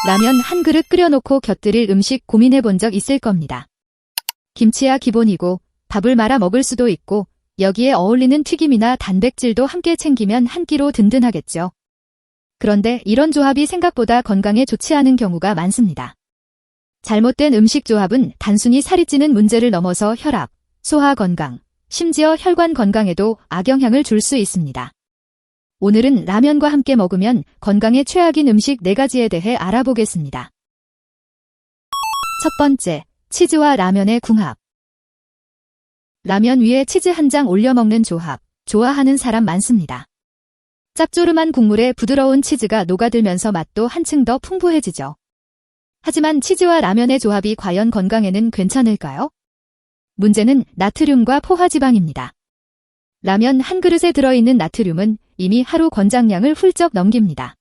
라면 한 그릇 끓여놓고 곁들일 음식 고민해 본 적 있을 겁니다. 김치야 기본이고 밥을 말아 먹을 수도 있고 여기에 어울리는 튀김이나 단백질도 함께 챙기면 한 끼로 든든하겠죠. 그런데 이런 조합이 생각보다 건강에 좋지 않은 경우가 많습니다. 잘못된 음식 조합은 단순히 살이 찌는 문제를 넘어서 혈압, 소화 건강, 심지어 혈관 건강에도 악영향을 줄 수 있습니다. 오늘은 라면과 함께 먹으면 건강에 최악인 음식 4가지에 대해 알아보겠습니다. 첫 번째, 치즈와 라면의 궁합. 라면 위에 치즈 한 장 올려 먹는 조합, 좋아하는 사람 많습니다. 짭조름한 국물에 부드러운 치즈가 녹아들면서 맛도 한층 더 풍부해지죠. 하지만 치즈와 라면의 조합이 과연 건강에는 괜찮을까요? 문제는 나트륨과 포화지방입니다. 라면 한 그릇에 들어있는 나트륨은 이미 하루 권장량을 훌쩍 넘깁니다.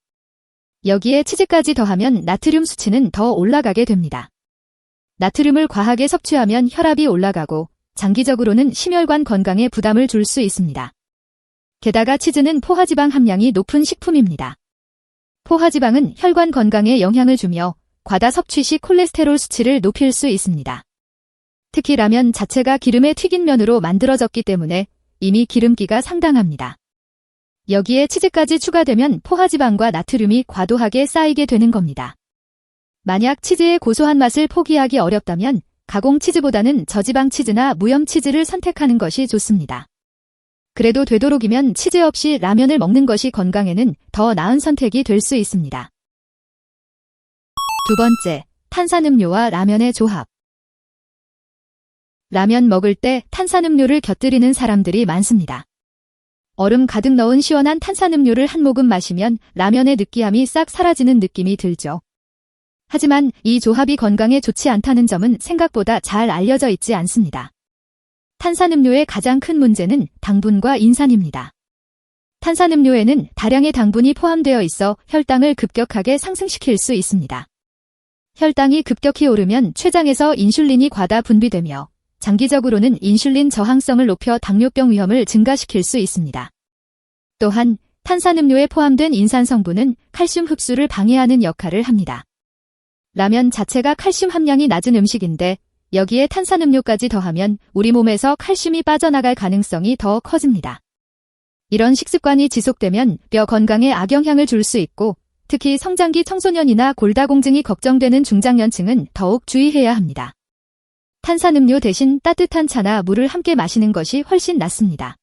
여기에 치즈까지 더하면 나트륨 수치는 더 올라가게 됩니다. 나트륨을 과하게 섭취하면 혈압이 올라가고 장기적으로는 심혈관 건강에 부담을 줄 수 있습니다. 게다가 치즈는 포화지방 함량이 높은 식품입니다. 포화지방은 혈관 건강에 영향을 주며 과다 섭취 시 콜레스테롤 수치를 높일 수 있습니다. 특히 라면 자체가 기름에 튀긴 면으로 만들어졌기 때문에 이미 기름기가 상당합니다. 여기에 치즈까지 추가되면 포화지방과 나트륨이 과도하게 쌓이게 되는 겁니다. 만약 치즈의 고소한 맛을 포기하기 어렵다면 가공 치즈보다는 저지방 치즈나 무염 치즈를 선택하는 것이 좋습니다. 그래도 되도록이면 치즈 없이 라면을 먹는 것이 건강에는 더 나은 선택이 될 수 있습니다. 두 번째, 탄산음료와 라면의 조합. 라면 먹을 때 탄산음료를 곁들이는 사람들이 많습니다. 얼음 가득 넣은 시원한 탄산음료를 한 모금 마시면 라면의 느끼함이 싹 사라지는 느낌이 들죠. 하지만 이 조합이 건강에 좋지 않다는 점은 생각보다 잘 알려져 있지 않습니다. 탄산음료의 가장 큰 문제는 당분과 인산입니다. 탄산음료에는 다량의 당분이 포함되어 있어 혈당을 급격하게 상승시킬 수 있습니다. 혈당이 급격히 오르면 췌장에서 인슐린이 과다 분비되며 장기적으로는 인슐린 저항성을 높여 당뇨병 위험을 증가시킬 수 있습니다. 또한 탄산음료에 포함된 인산 성분은 칼슘 흡수를 방해하는 역할을 합니다. 라면 자체가 칼슘 함량이 낮은 음식인데 여기에 탄산음료까지 더하면 우리 몸에서 칼슘이 빠져나갈 가능성이 더 커집니다. 이런 식습관이 지속되면 뼈 건강에 악영향을 줄 수 있고 특히 성장기 청소년이나 골다공증이 걱정되는 중장년층은 더욱 주의해야 합니다. 탄산음료 대신 따뜻한 차나 물을 함께 마시는 것이 훨씬 낫습니다.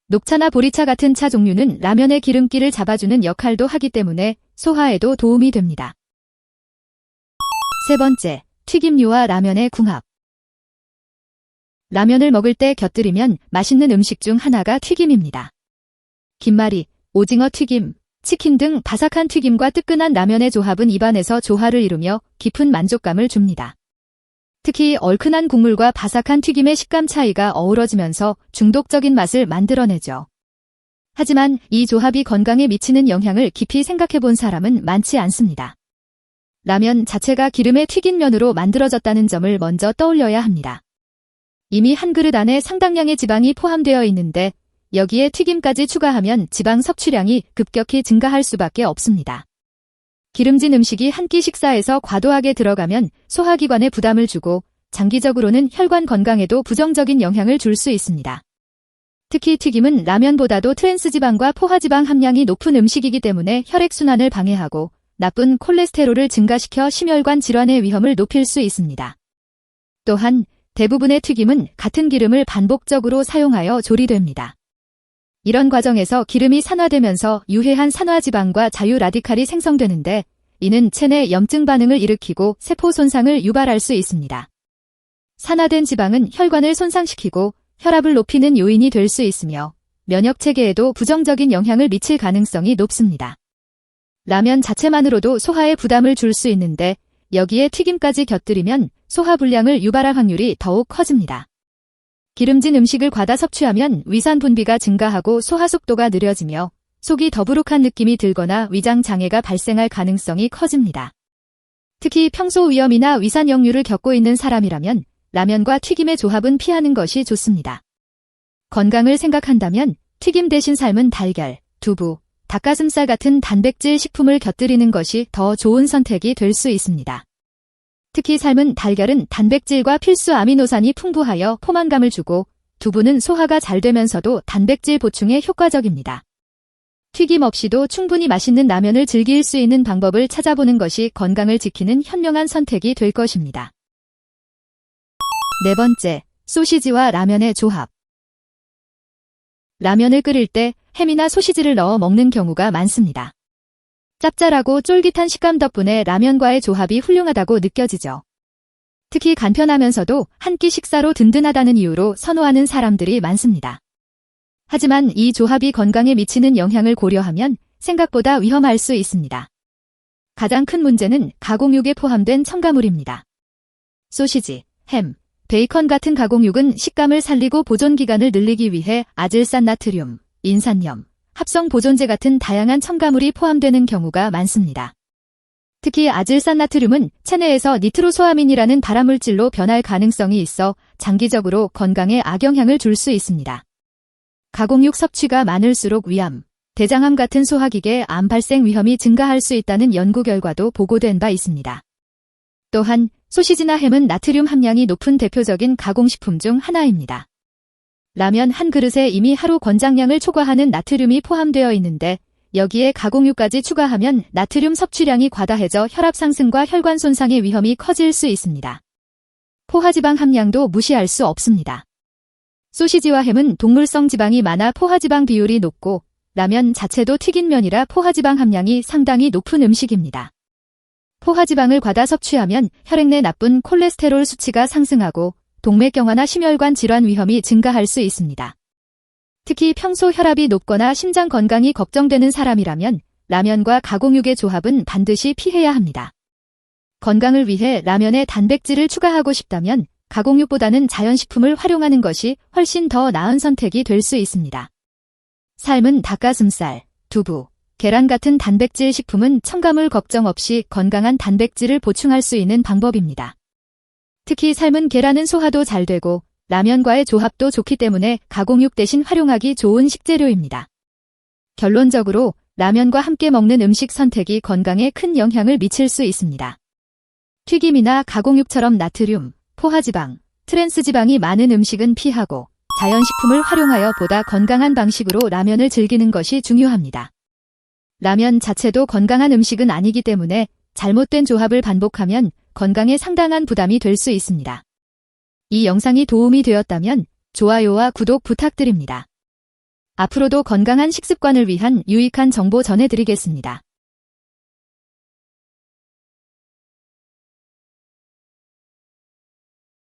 녹차나 보리차 같은 차 종류는 라면의 기름기를 잡아주는 역할도 하기 때문에 소화에도 도움이 됩니다. 세 번째, 튀김류와 라면의 궁합. 라면을 먹을 때 곁들이면 맛있는 음식 중 하나가 튀김입니다. 김말이, 오징어 튀김, 치킨 등 바삭한 튀김과 뜨끈한 라면의 조합은 입안에서 조화를 이루며 깊은 만족감을 줍니다. 특히 얼큰한 국물과 바삭한 튀김의 식감 차이가 어우러지면서 중독적인 맛을 만들어내죠. 하지만 이 조합이 건강에 미치는 영향을 깊이 생각해 본 사람은 많지 않습니다. 라면 자체가 기름에 튀긴 면으로 만들어졌다는 점을 먼저 떠올려야 합니다. 이미 한 그릇 안에 상당량의 지방이 포함되어 있는데 여기에 튀김까지 추가하면 지방 섭취량이 급격히 증가할 수밖에 없습니다. 기름진 음식이 한 끼 식사에서 과도하게 들어가면 소화기관에 부담을 주고 장기적으로는 혈관 건강에도 부정적인 영향을 줄 수 있습니다. 특히 튀김은 라면보다도 트랜스지방과 포화지방 함량이 높은 음식이기 때문에 혈액순환을 방해하고 나쁜 콜레스테롤을 증가시켜 심혈관 질환의 위험을 높일 수 있습니다. 또한 대부분의 튀김은 같은 기름을 반복적으로 사용하여 조리됩니다. 이런 과정에서 기름이 산화되면서 유해한 산화지방과 자유라디칼이 생성되는데 이는 체내 염증 반응을 일으키고 세포 손상을 유발할 수 있습니다. 산화된 지방은 혈관을 손상시키고 혈압을 높이는 요인이 될 수 있으며 면역체계에도 부정적인 영향을 미칠 가능성이 높습니다. 라면 자체만으로도 소화에 부담을 줄 수 있는데 여기에 튀김까지 곁들이면 소화불량을 유발할 확률이 더욱 커집니다. 기름진 음식을 과다 섭취하면 위산 분비가 증가하고 소화 속도가 느려지며 속이 더부룩한 느낌이 들거나 위장 장애가 발생할 가능성이 커집니다. 특히 평소 위염이나 위산 역류를 겪고 있는 사람이라면 라면과 튀김의 조합은 피하는 것이 좋습니다. 건강을 생각한다면 튀김 대신 삶은 달걀, 두부, 닭가슴살 같은 단백질 식품을 곁들이는 것이 더 좋은 선택이 될 수 있습니다. 특히 삶은 달걀은 단백질과 필수 아미노산이 풍부하여 포만감을 주고 두부는 소화가 잘 되면서도 단백질 보충에 효과적입니다. 튀김 없이도 충분히 맛있는 라면을 즐길 수 있는 방법을 찾아보는 것이 건강을 지키는 현명한 선택이 될 것입니다. 네 번째, 소시지와 라면의 조합. 라면을 끓일 때 햄이나 소시지를 넣어 먹는 경우가 많습니다. 짭짤하고 쫄깃한 식감 덕분에 라면과의 조합이 훌륭하다고 느껴지죠. 특히 간편하면서도 한 끼 식사로 든든하다는 이유로 선호하는 사람들이 많습니다. 하지만 이 조합이 건강에 미치는 영향을 고려하면 생각보다 위험할 수 있습니다. 가장 큰 문제는 가공육에 포함된 첨가물입니다. 소시지, 햄, 베이컨 같은 가공육은 식감을 살리고 보존기간을 늘리기 위해 아질산 나트륨, 인산염, 합성 보존제 같은 다양한 첨가물이 포함되는 경우가 많습니다. 특히 아질산 나트륨은 체내에서 니트로소아민이라는 발암물질로 변할 가능성이 있어 장기적으로 건강에 악영향을 줄 수 있습니다. 가공육 섭취가 많을수록 위암, 대장암 같은 소화기계 암 발생 위험이 증가할 수 있다는 연구 결과도 보고된 바 있습니다. 또한 소시지나 햄은 나트륨 함량이 높은 대표적인 가공식품 중 하나입니다. 라면 한 그릇에 이미 하루 권장량을 초과하는 나트륨이 포함되어 있는데 여기에 가공육까지 추가하면 나트륨 섭취량이 과다해져 혈압 상승과 혈관 손상의 위험이 커질 수 있습니다. 포화지방 함량도 무시할 수 없습니다. 소시지와 햄은 동물성 지방이 많아 포화지방 비율이 높고 라면 자체도 튀긴 면이라 포화지방 함량이 상당히 높은 음식입니다. 포화지방을 과다 섭취하면 혈액 내 나쁜 콜레스테롤 수치가 상승하고 동맥경화나 심혈관 질환 위험이 증가할 수 있습니다. 특히 평소 혈압이 높거나 심장 건강이 걱정되는 사람이라면 라면과 가공육의 조합은 반드시 피해야 합니다. 건강을 위해 라면에 단백질을 추가하고 싶다면 가공육보다는 자연식품을 활용하는 것이 훨씬 더 나은 선택이 될 수 있습니다. 삶은 닭가슴살, 두부, 계란 같은 단백질 식품은 첨가물 걱정 없이 건강한 단백질을 보충할 수 있는 방법입니다. 특히 삶은 계란은 소화도 잘 되고 라면과의 조합도 좋기 때문에 가공육 대신 활용하기 좋은 식재료입니다. 결론적으로 라면과 함께 먹는 음식 선택이 건강에 큰 영향을 미칠 수 있습니다. 튀김이나 가공육처럼 나트륨, 포화지방, 트랜스지방이 많은 음식은 피하고 자연식품을 활용하여 보다 건강한 방식으로 라면을 즐기는 것이 중요합니다. 라면 자체도 건강한 음식은 아니기 때문에 잘못된 조합을 반복하면 건강에 상당한 부담이 될 수 있습니다. 이 영상이 도움이 되었다면 좋아요와 구독 부탁드립니다. 앞으로도 건강한 식습관을 위한 유익한 정보 전해드리겠습니다.